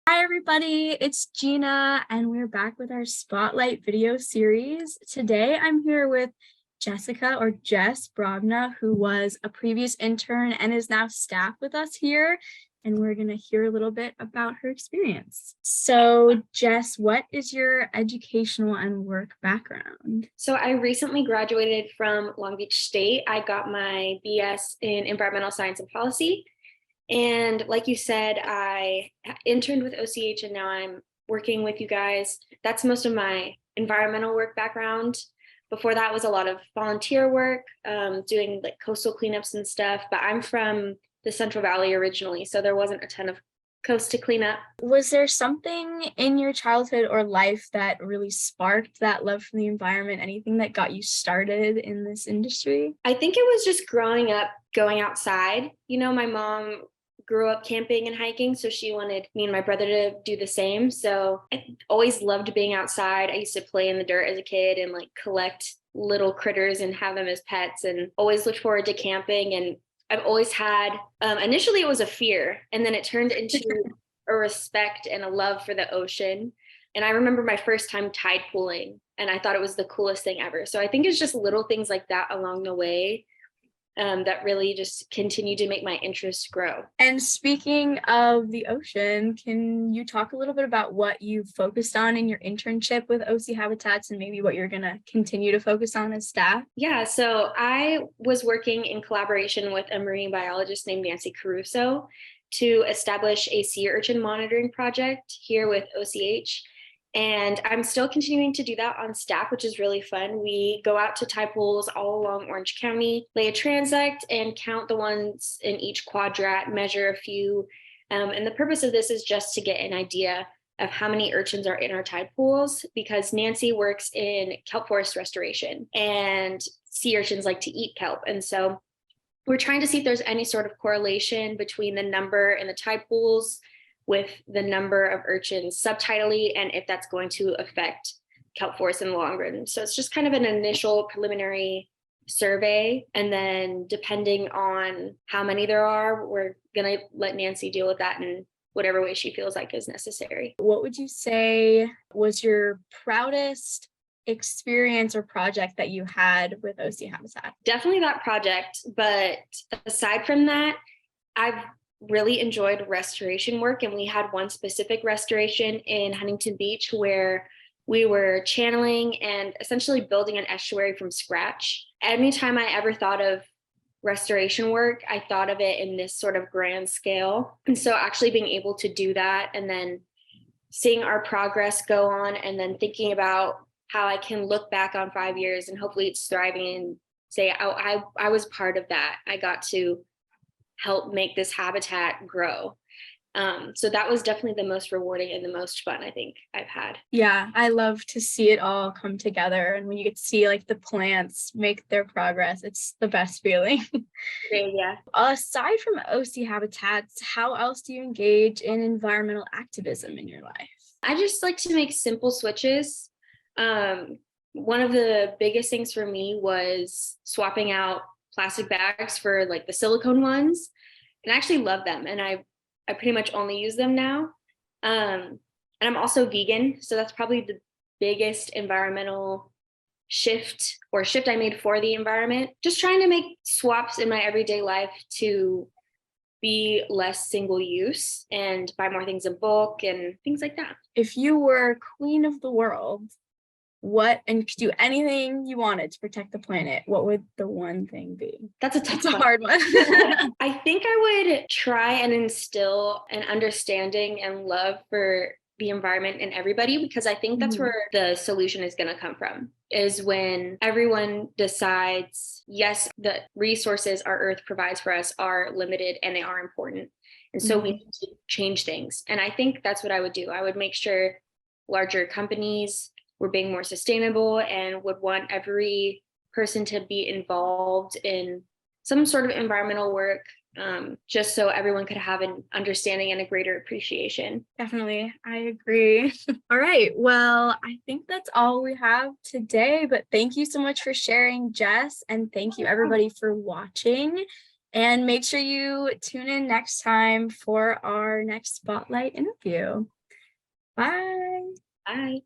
Hi everybody, it's Gina and we're back with our Spotlight video series. Today I'm here with Jessica or Jess Brogna, who was a previous intern and is now staff with us here. And we're going to hear a little bit about her experience. So Jess, what is your educational and work background? So I recently graduated from Long Beach State. I got my BS in environmental science and policy. And like you said, I interned with OCH and now I'm working with you guys. That's most of my environmental work background. Before that was a lot of volunteer work, doing like coastal cleanups and stuff. But I'm from the Central Valley originally, so there wasn't a ton of coast to clean up. Was there something in your childhood or life that really sparked that love for the environment? Anything that got you started in this industry? I think it was just growing up, going outside. My mom grew up camping and hiking, so she wanted me and my brother to do the same. So I always loved being outside. I used to play in the dirt as a kid and like collect little critters and have them as pets, and always looked forward to camping. And I've always had, initially it was a fear, and then it turned into a respect and a love for the ocean. And I remember my first time tide pooling, and I thought it was the coolest thing ever. So I think it's just little things like that along the way that really just continue to make my interest grow. And speaking of the ocean, can you talk a little bit about what you focused on in your internship with OC Habitats and maybe what you're going to continue to focus on as staff? Yeah, so I was working in collaboration with a marine biologist named Nancy Caruso to establish a sea urchin monitoring project here with OCH. And I'm still continuing to do that on staff, which is really fun. We go out to tide pools all along Orange County, lay a transect, and count the ones in each quadrat, measure a few. And the purpose of this is just to get an idea of how many urchins are in our tide pools, because Nancy works in kelp forest restoration, and sea urchins like to eat kelp. And so we're trying to see if there's any sort of correlation between the number in the tide pools with the number of urchins subtidally, and if that's going to affect kelp forests in the long run. So it's just kind of an initial preliminary survey. And then depending on how many there are, we're going to let Nancy deal with that in whatever way she feels like is necessary. What would you say was your proudest experience or project that you had with OC Habitat? Definitely that project. But aside from that, I've really enjoyed restoration work, and we had one specific restoration in Huntington Beach where we were channeling and essentially building an estuary from scratch. Anytime I ever thought of restoration work, I thought of it in this sort of grand scale. And so actually being able to do that and then seeing our progress go on, and then thinking about how I can look back on 5 years and hopefully it's thriving and say, oh, I was part of that. I got to help make this habitat grow. So that was definitely the most rewarding and the most fun I think I've had. Yeah, I love to see it all come together. And when you get to see like the plants make their progress, it's the best feeling. Yeah. Aside from OC Habitats, how else do you engage in environmental activism in your life? I just like to make simple switches. One of the biggest things for me was swapping out plastic bags for like the silicone ones, and I actually love them, and I pretty much only use them now. And I'm also vegan, so that's probably the biggest environmental shift I made for the environment. Just trying to make swaps in my everyday life to be less single use and buy more things in bulk and things like that. If you were queen of the world, and you could do anything you wanted to protect the planet, what would the one thing be? That's a hard one. I think I would try and instill an understanding and love for the environment and everybody, because I think that's where the solution is going to come from, is when everyone decides, yes, the resources our earth provides for us are limited and they are important. And so we need to change things. And I think that's what I would do. I would make sure larger companies were being more sustainable and would want every person to be involved in some sort of environmental work, just so everyone could have an understanding and a greater appreciation. Definitely. I agree. All right. Well, I think that's all we have today, but thank you so much for sharing, Jess, and thank you everybody for watching. And make sure you tune in next time for our next Spotlight interview. Bye. Bye.